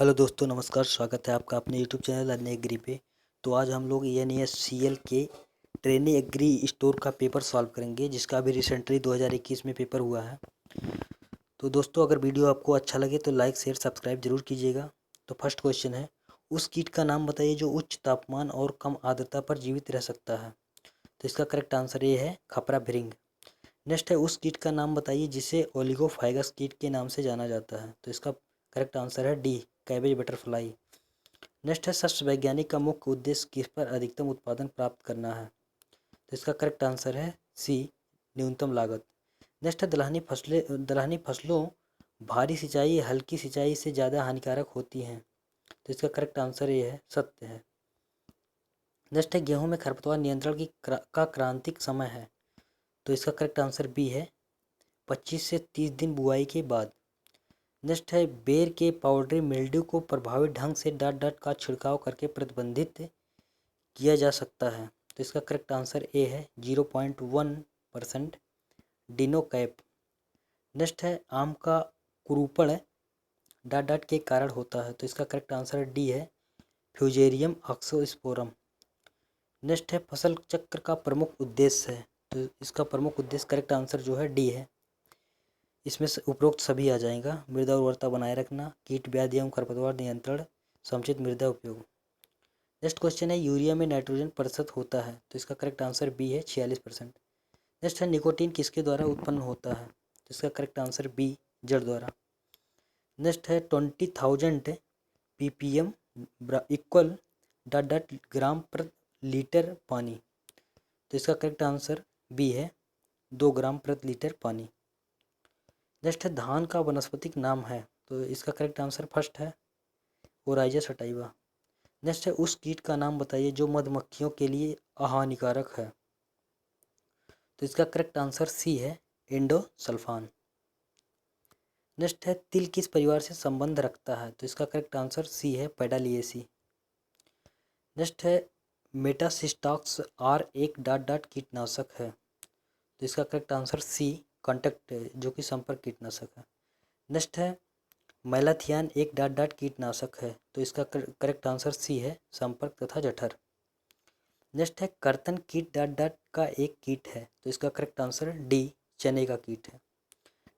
Hello दोस्तों, नमस्कार। स्वागत है आपका अपने यूट्यूब चैनल अन्य एग्री पे। तो आज हम लोग ENESCL के ट्रेनी एग्री स्टोर का पेपर सॉल्व करेंगे, जिसका अभी रिसेंटली 2021 में पेपर हुआ है। तो दोस्तों, अगर वीडियो आपको अच्छा लगे तो लाइक शेयर सब्सक्राइब जरूर कीजिएगा। तो फर्स्ट क्वेश्चन है, उस कीट का नाम बताइए जो उच्च तापमान और कम आर्द्रता पर जीवित रह सकता है। तो इसका करेक्ट आंसर ये है खपरा भिरिंग। नेक्स्ट है, उस कीट का नाम बताइए जिसे ओलिगोफाइगस कीट के नाम से जाना जाता है। तो इसका करेक्ट आंसर है डी, कैबेज बटरफ्लाई। नेक्स्ट है, शस्त्र वैज्ञानिक का मुख्य उद्देश्य किस पर अधिकतम उत्पादन प्राप्त करना है। तो इसका करेक्ट आंसर है सी, न्यूनतम लागत। नेक्स्ट है, दलहनी फसलों भारी सिंचाई हल्की सिंचाई से ज़्यादा हानिकारक होती हैं। तो इसका करेक्ट आंसर ये है सत्य है। नेक्स्ट है, गेहूं में खरपतवार नियंत्रण का क्रांतिक समय है। तो इसका करेक्ट आंसर बी है 25 से 30 दिन बुआई के बाद। नेक्स्ट है, बेर के पाउडरी मिल्ड्यू को प्रभावी ढंग से डाट डाट का छिड़काव करके प्रतिबंधित किया जा सकता है। तो इसका करेक्ट आंसर ए है 0.1% डिनोकैप। नेक्स्ट है, आम का कुरूपण डाट डाट के कारण होता है। तो इसका करेक्ट आंसर डी है फ्यूजेरियम ऑक्सोस्पोरम। नेक्स्ट है, फसल चक्र का प्रमुख उद्देश्य है। तो इसका प्रमुख उद्देश्य करेक्ट आंसर जो है डी है। इसमें से उपरोक्त सभी आ जाएगा। मृदा उर्वरता बनाए रखना, कीट व्याधि एवं खरपतवार नियंत्रण, समुचित मृदा उपयोग। नेक्स्ट क्वेश्चन है, यूरिया में नाइट्रोजन प्रतिशत होता है। तो इसका करेक्ट आंसर बी है 46%। नेक्स्ट है, निकोटीन किसके द्वारा उत्पन्न होता है। तो इसका करेक्ट आंसर बी, जड़ द्वारा। नेक्स्ट है, 20,000 ppm इक्वल डॉट डॉट ग्राम प्रति लीटर पानी। तो इसका करेक्ट आंसर बी है 2 ग्राम प्रति लीटर पानी। नेक्स्ट है, धान का वनस्पतिक नाम है। तो इसका करेक्ट आंसर फर्स्ट है ओराइजा सटाइवा। नेक्स्ट है, उस कीट का नाम बताइए जो मधुमक्खियों के लिए अहानिकारक है। तो इसका करेक्ट आंसर सी है एंडोसल्फान। नेक्स्ट है, तिल किस परिवार से संबंध रखता है। तो इसका करेक्ट आंसर सी है पेडालिएसी। नेक्स्ट है, मेटासिस्टॉक्स आर एक डाट डाट कीटनाशक है। तो इसका करेक्ट आंसर सी कॉन्टैक्ट है, जो कि संपर्क कीटनाशक है। नेक्स्ट है, मैलाथियान एक डाट डाट कीटनाशक है। तो इसका करेक्ट आंसर सी है संपर्क तथा जठर। नेक्स्ट है, कर्तन कीट डाट डाट का एक कीट है। तो इसका करेक्ट आंसर डी, चने का कीट है।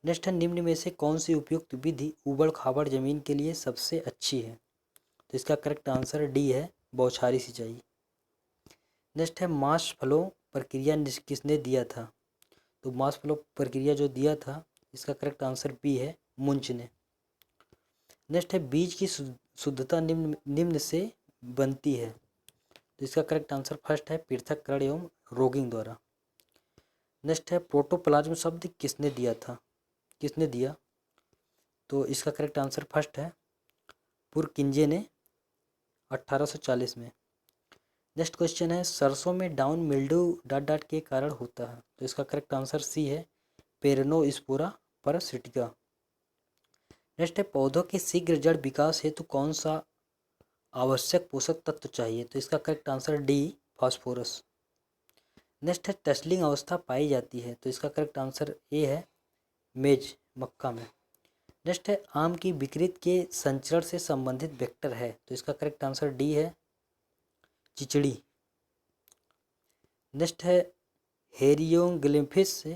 नेक्स्ट है, निम्न में से कौन सी उपयुक्त विधि उबड़ खाबड़ जमीन के लिए सबसे अच्छी है। तो इसका करेक्ट आंसर डी है बौछारी सिंचाई। नेक्स्ट है, मांस फलों प्रक्रिया किसने दिया था। तो मांस फलों प्रक्रिया जो दिया था, इसका करेक्ट आंसर बी है मुंच ने। नेक्स्ट है, बीज की शुद्धता निम्न से बनती है। तो इसका करेक्ट आंसर फर्स्ट है पृथक्करण एवं रोगिंग द्वारा। नेक्स्ट है, प्रोटोप्लाज्म शब्द किसने दिया। तो इसका करेक्ट आंसर फर्स्ट है पुरकिंजे ने 1840 में। नेक्स्ट क्वेश्चन है, सरसों में डाउन मिल्ड्यू डाट डाट के कारण होता है। तो इसका करेक्ट आंसर सी है पेरिनोस्पोरा परसिटिका। नेक्स्ट है, पौधों के शीघ्र जड़ विकास हेतु कौन सा आवश्यक पोषक तत्व चाहिए। तो इसका correct answer D, phosphorus. Next है, टसलिंग अवस्था पाई जाती है। तो इसका करेक्ट आंसर ए है मेज, मक्का में। नेक्स्ट है, आम की विकृत के संचरण से संबंधित वेक्टर है। तो इसका करेक्ट आंसर डी है चिचड़ी। नेक्स्ट है, हेरियोग्लिम्फिस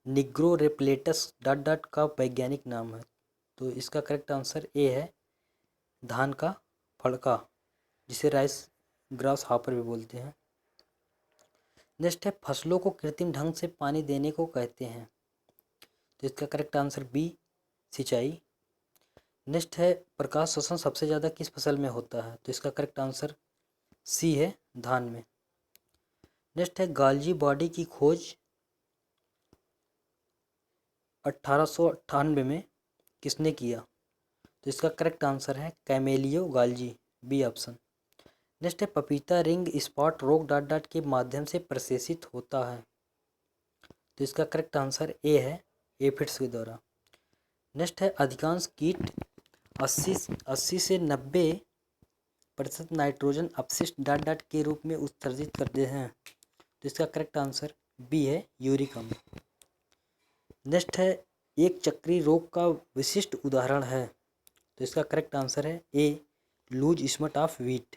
निग्रोरेप्लेटस डाट डाट का वैज्ञानिक नाम है। तो इसका करेक्ट आंसर ए है धान का फड़का, जिसे राइस ग्रास हापर भी बोलते हैं। नेक्स्ट है, फसलों को कृत्रिम ढंग से पानी देने को कहते हैं। तो इसका करेक्ट आंसर बी, सिंचाई। नेक्स्ट है, प्रकाश शोषण सबसे ज़्यादा किस फसल में होता है। तो इसका करेक्ट आंसर सी है धान में। नेक्स्ट है, गाल्जी बॉडी की खोज 1898 में किसने किया। तो इसका करेक्ट आंसर है कैमेलियो गाल्जी, बी ऑप्शन। नेक्स्ट है, पपीता रिंग स्पॉट रोग डाट डाट के माध्यम से प्रशेषित होता है। तो इसका करेक्ट आंसर ए है एफिड्स के द्वारा। नेक्स्ट है, अधिकांश कीट 80 से 90% नाइट्रोजन अपशिष्ट डाट डाट के रूप में उत्सर्जित करते हैं। तो इसका करेक्ट आंसर बी है यूरिक अम्ल। नेक्स्ट है, एक चक्री रोग का विशिष्ट उदाहरण है। तो इसका करेक्ट आंसर है A, loose smut of wheat.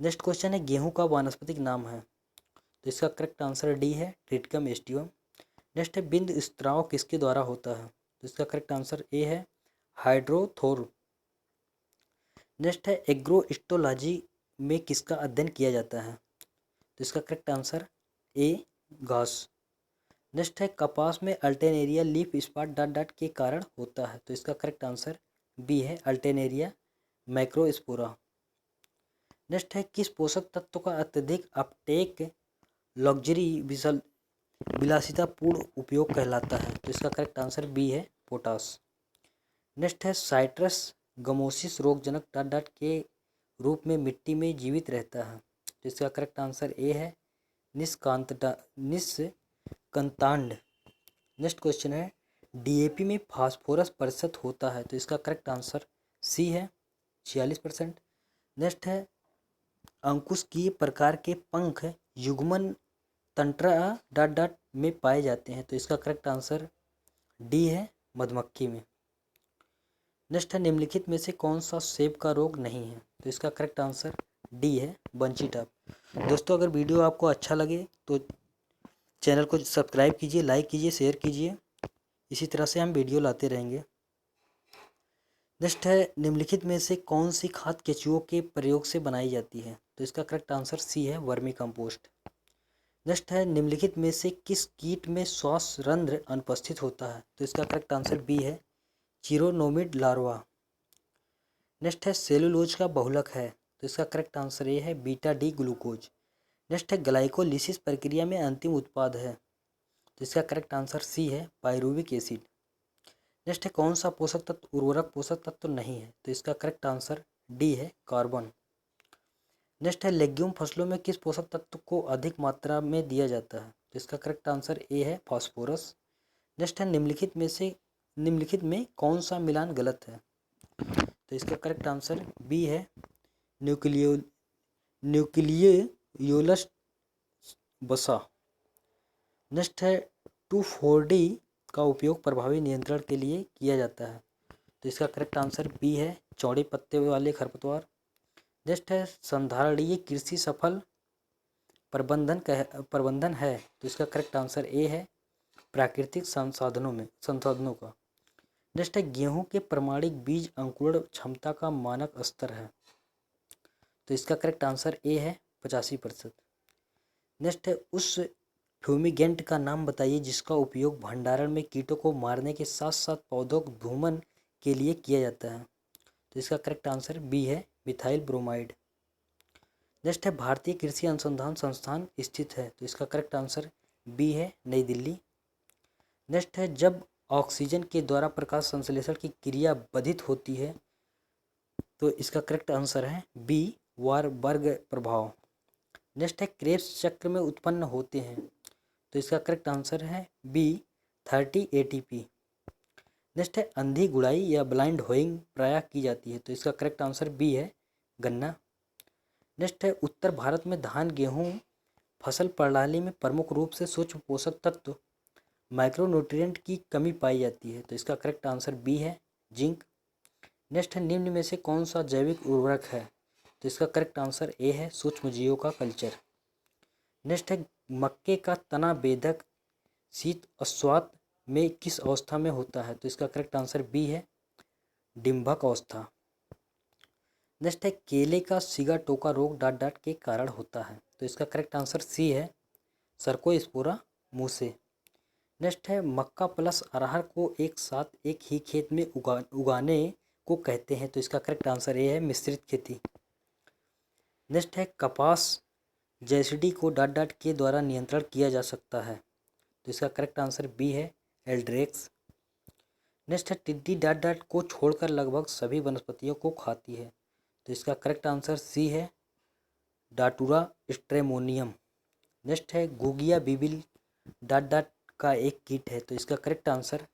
Next question है गेहूं का वानस्पतिक नाम है, तो इसका करेक्ट आंसर डी है, ट्रिटिकम एस्टिवम। नेक्स्ट है बिंद स्त्राव किसके द्वारा होता है, तो इसका करेक्ट आंसर ए है, हाइड्रोथोर। नेक्स्ट है एग्रोस्टोलॉजी में किसका अध्ययन किया जाता है, तो इसका करेक्ट आंसर ए, घास। नेक्स्ट है कपास में Alternaria leaf spot dot dot के कारण होता है, तो इसका करेक्ट आंसर बी है, अल्टरनेरिया मैक्रोस्पोरा। नेक्स्ट है किस पोषक तत्व का अत्यधिक अपटेक लग्जरी विलासितापूर्ण उपयोग कहलाता है, तो इसका करेक्ट आंसर बी है, पोटास। नेक्स्ट है साइट्रस गमोसिस रोगजनक डॉट डॉट के रूप में मिट्टी में जीवित रहता है, तो इसका करेक्ट आंसर ए है, निष्कंतांड। नेक्स्ट क्वेश्चन है डीएपी में फास्फोरस प्रतिशत होता है, तो इसका करेक्ट आंसर सी है, 46%। नेक्स्ट है अंकुश की प्रकार के पंख युग्मन तंत्रा डॉट डॉट में पाए जाते हैं, तो इसका करेक्ट आंसर डी है, मधुमक्खी में। नेक्स्ट है निम्नलिखित में से कौन सा सेब का रोग नहीं है, तो इसका करेक्ट आंसर डी है, बंची टॉप। दोस्तों अगर वीडियो आपको अच्छा लगे तो चैनल को सब्सक्राइब कीजिए, लाइक कीजिए, शेयर कीजिए। इसी तरह से हम वीडियो लाते रहेंगे। नेक्स्ट है निम्नलिखित में से कौन सी खाद केंचुओं के प्रयोग से बनाई जाती है, तो इसका करेक्ट आंसर सी है, वर्मी कंपोस्ट। नेक्स्ट है निम्नलिखित में से किस कीट में श्वास रंध्र अनुपस्थित होता है, तो इसका करेक्ट आंसर बी है, चिरोनोमिड लार्वा। नेक्स्ट है सेलुलोज का बहुलक है, तो इसका करेक्ट आंसर ए है, बीटा डी ग्लूकोज। नेक्स्ट है ग्लाइकोलिसिस प्रक्रिया में अंतिम उत्पाद है, तो इसका करेक्ट आंसर सी है, पायरुविक एसिड। नेक्स्ट है कौन सा पोषक तत्व उर्वरक पोषक तत्व नहीं है, तो इसका करेक्ट आंसर डी है, कार्बन। नेक्स्ट है लेग्यूम फसलों में किस पोषक तत्व को अधिक मात्रा में दिया जाता है, तो इसका करेक्ट आंसर ए है, फास्फोरस। नेक्स्ट है निम्नलिखित में कौन सा मिलान गलत है, तो इसका करेक्ट आंसर बी है, न्यूक्लियोलस बसा। नेक्स्ट है 2,4-D का उपयोग प्रभावी नियंत्रण के लिए किया जाता है, तो इसका करेक्ट आंसर बी है, चौड़े पत्ते वाले खरपतवार। नेक्स्ट है संधारणीय कृषि सफल प्रबंधन है, तो इसका करेक्ट आंसर ए है, प्राकृतिक संसाधनों का। नेक्स्ट है गेहूं के प्रमाणिक बीज अंकुरण क्षमता का मानक स्तर है, तो इसका करेक्ट आंसर ए है, 85%। नेक्स्ट है उस फ्यूमिगेंट का नाम बताइए जिसका उपयोग भंडारण में कीटों को मारने के साथ साथ पौधों को धूमन के लिए किया जाता है, तो इसका करेक्ट आंसर बी है, मिथाइल ब्रोमाइड। नेक्स्ट है भारतीय कृषि अनुसंधान संस्थान स्थित है, तो इसका करेक्ट आंसर बी है, नई दिल्ली। नेक्स्ट है जब ऑक्सीजन के द्वारा प्रकाश संश्लेषण की क्रिया बाधित होती है, तो इसका करेक्ट आंसर है बी, वारबर्ग प्रभाव। नेक्स्ट है क्रेब्स चक्र में उत्पन्न होते हैं, तो इसका करेक्ट आंसर है बी, 30 ATP। नेक्स्ट है अंधी गुड़ाई या ब्लाइंड होइंग प्रायः की जाती है, तो इसका करेक्ट आंसर बी है, गन्ना। नेक्स्ट है उत्तर भारत में धान गेहूं फसल प्रणाली में प्रमुख रूप से सूक्ष्म पोषक तत्व माइक्रोन्यूट्रिएंट की कमी पाई जाती है, तो इसका करेक्ट आंसर बी है, जिंक। नेक्स्ट है निम्न में से कौन सा जैविक उर्वरक है, तो इसका करेक्ट आंसर ए है, सूक्ष्म जीवों का कल्चर। नेक्स्ट है मक्के का तना बेधक शीत अश्वात में किस अवस्था में होता है, तो इसका करेक्ट आंसर बी है, डिंभक अवस्था। नेक्स्ट है केले का सिगाटोका रोग डॉट डॉट के कारण होता है, तो इसका करेक्ट आंसर सी है, सर्कोस्पोरा मूसे। नेक्स्ट है मक्का प्लस अरहर को एक साथ एक ही खेत में उगाने को कहते हैं, तो इसका करेक्ट आंसर ए है, मिश्रित खेती। नेक्स्ट है कपास जैसिडी को डॉट डॉट के द्वारा नियंत्रण किया जा सकता है, तो इसका करेक्ट आंसर बी है, एल्ड्रेक्स। नेक्स्ट है टिड्डी डॉट डॉट को छोड़कर लगभग सभी वनस्पतियों को खाती है, तो इसका करेक्ट आंसर सी है, डाटूरा स्ट्रेमोनियम। नेक्स्ट है गुगिया बिबिल डॉट डॉट का एक कीट है, तो इसका करेक्ट आंसर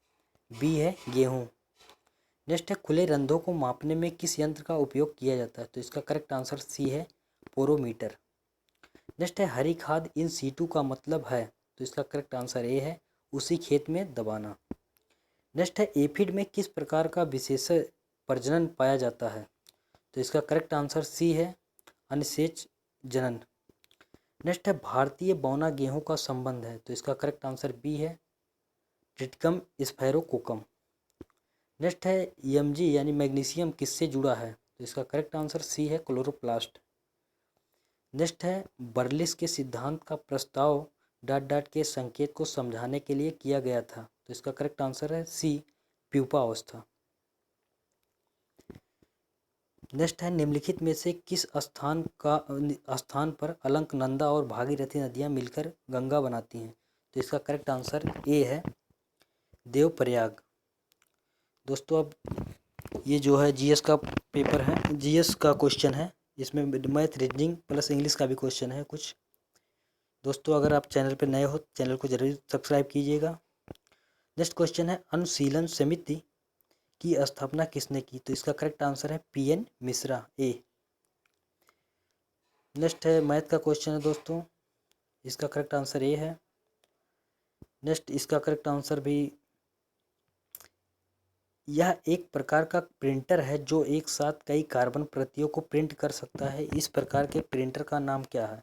बी है, गेहूँ। नेक्स्ट है खुले रंध्रों को मापने में किस यंत्र का उपयोग किया जाता है, तो इसका करेक्ट आंसर सी है, पोरोमीटर। नेक्स्ट है हरी खाद इन सीटू का मतलब है, तो इसका करेक्ट आंसर ए है, उसी खेत में दबाना। नेक्स्ट है एफिड में किस प्रकार का प्रजनन पाया जाता है? तो इसका करेक्ट आंसर सी है, अनिषेच जनन। नेक्स्ट है भारतीय बौना गेहूं का संबंध है, तो इसका करेक्ट आंसर बी है, ट्रिटिकम स्फेरोकोकम। नेक्स्ट है Mg यानी मैग्नीशियम किससे जुड़ा है? तो इसका करेक्ट आंसर सी है, क्लोरोप्लास्ट। नेक्स्ट है बर्लिस के सिद्धांत का प्रस्ताव डॉट डॉट के संकेत को समझाने के लिए किया गया था, तो इसका करेक्ट आंसर है सी, प्यूपा अवस्था। नेक्स्ट है निम्नलिखित में से किस स्थान पर अलकनंदा और भागीरथी नदियां मिलकर गंगा बनाती हैं? तो इसका करेक्ट आंसर ए है, देवप्रयाग। दोस्तों अब ये जो है जीएस का पेपर है, जीएस का क्वेश्चन है, इसमें मैथ, रीजनिंग प्लस इंग्लिश का भी क्वेश्चन है कुछ। दोस्तों अगर आप चैनल पर नए हो चैनल को जरूर सब्सक्राइब कीजिएगा। नेक्स्ट क्वेश्चन है अनुशीलन समिति की स्थापना किसने की? तो इसका करेक्ट आंसर है PN मिश्रा, ए। नेक्स्ट है मैथ का क्वेश्चन है दोस्तों, इसका करेक्ट आंसर ए है। नेक्स्ट इसका करेक्ट आंसर भी, यह एक प्रकार का प्रिंटर है जो एक साथ कई कार्बन प्रतियों को प्रिंट कर सकता है, इस प्रकार के प्रिंटर का नाम क्या है?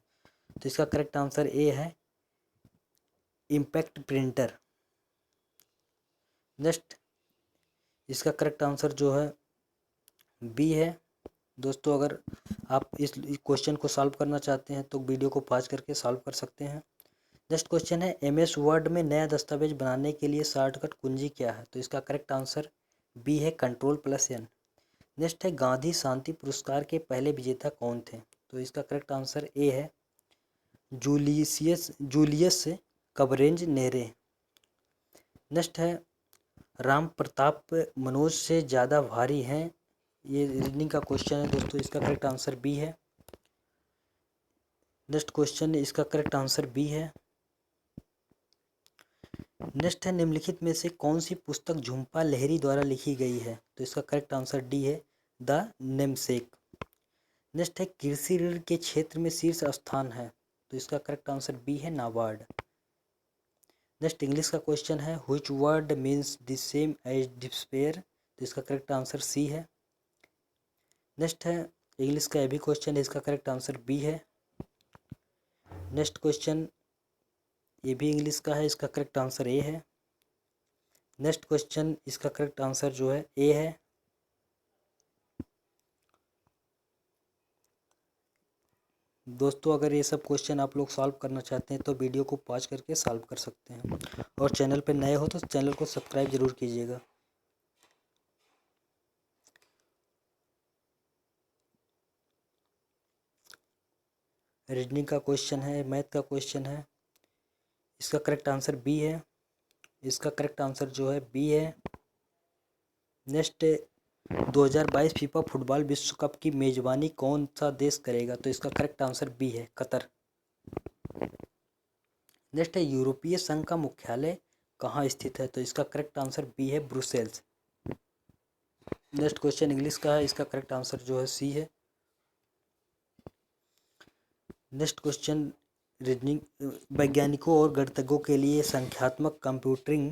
तो इसका करेक्ट आंसर ए है, इम्पैक्ट प्रिंटर। नेक्स्ट इसका करेक्ट आंसर जो है बी है। दोस्तों अगर आप इस क्वेश्चन को सॉल्व करना चाहते हैं तो वीडियो को पॉज करके सॉल्व कर सकते हैं। नेक्स्ट क्वेश्चन है MS वर्ड में नया दस्तावेज बनाने के लिए शॉर्टकट कुंजी क्या है? तो इसका करेक्ट आंसर बी है, Ctrl+N। नेक्स्ट है गांधी शांति पुरस्कार के पहले विजेता कौन थे? तो इसका करेक्ट आंसर ए है, जूलियस कबरेज नेहरे। नेक्स्ट है राम प्रताप मनोज से ज़्यादा भारी हैं, ये रीजनिंग का क्वेश्चन है दोस्तों, इसका करेक्ट आंसर बी है। नेक्स्ट क्वेश्चन इसका करेक्ट आंसर बी है। नेक्स्ट है निम्नलिखित में से कौन सी पुस्तक झुम्पा लाहिरी द्वारा लिखी गई है? तो इसका करेक्ट आंसर डी है, द नेमसेक। नेक्स्ट है कृषि ऋण के क्षेत्र में शीर्ष स्थान है, तो इसका करेक्ट आंसर बी है, नाबार्ड। नेक्स्ट इंग्लिश का क्वेश्चन है which word means the same as despair? तो इसका करेक्ट आंसर सी है। नेक्स्ट है इंग्लिश का ये भी क्वेश्चन है, इसका करेक्ट आंसर बी है। नेक्स्ट क्वेश्चन ये भी इंग्लिश का है, इसका करेक्ट आंसर ए है। नेक्स्ट क्वेश्चन इसका करेक्ट आंसर जो है ए है। दोस्तों अगर ये सब क्वेश्चन आप लोग सॉल्व करना चाहते हैं तो वीडियो को पॉज करके सॉल्व कर सकते हैं, और चैनल पर नए हो तो चैनल को सब्सक्राइब जरूर कीजिएगा। रीजनिंग का क्वेश्चन है, मैथ का क्वेश्चन है, इसका करेक्ट आंसर बी है, इसका करेक्ट आंसर जो है बी है। नेक्स्ट 2022 फीफा फुटबॉल विश्व कप की मेजबानी कौन सा देश करेगा? तो इसका करेक्ट आंसर बी है, कतर। नेक्स्ट है यूरोपीय संघ का मुख्यालय कहाँ स्थित है? तो इसका करेक्ट आंसर बी है, ब्रुसेल्स। नेक्स्ट क्वेश्चन इंग्लिश का है, इसका करेक्ट आंसर जो है सी है। नेक्स्ट क्वेश्चन रीजनिंग, वैज्ञानिकों और गणितज्ञों के लिए संख्यात्मक कंप्यूटिंग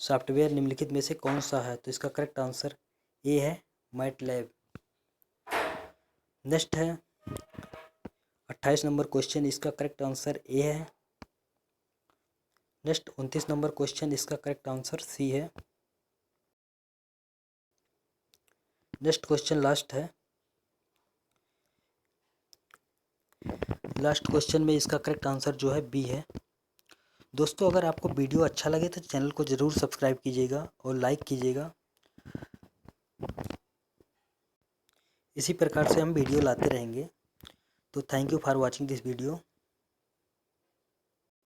सॉफ्टवेयर निम्नलिखित में से कौन सा है? तो इसका करेक्ट आंसर ए है, मैटलैब। नेक्स्ट है 28 नंबर क्वेश्चन, इसका करेक्ट आंसर ए है। नेक्स्ट 29 नंबर क्वेश्चन, इसका करेक्ट आंसर सी है। नेक्स्ट क्वेश्चन लास्ट है, लास्ट क्वेश्चन में इसका करेक्ट आंसर जो है बी है। दोस्तों अगर आपको वीडियो अच्छा लगे तो चैनल को ज़रूर सब्सक्राइब कीजिएगा और लाइक कीजिएगा। इसी प्रकार से हम वीडियो लाते रहेंगे। तो thank you for watching this video.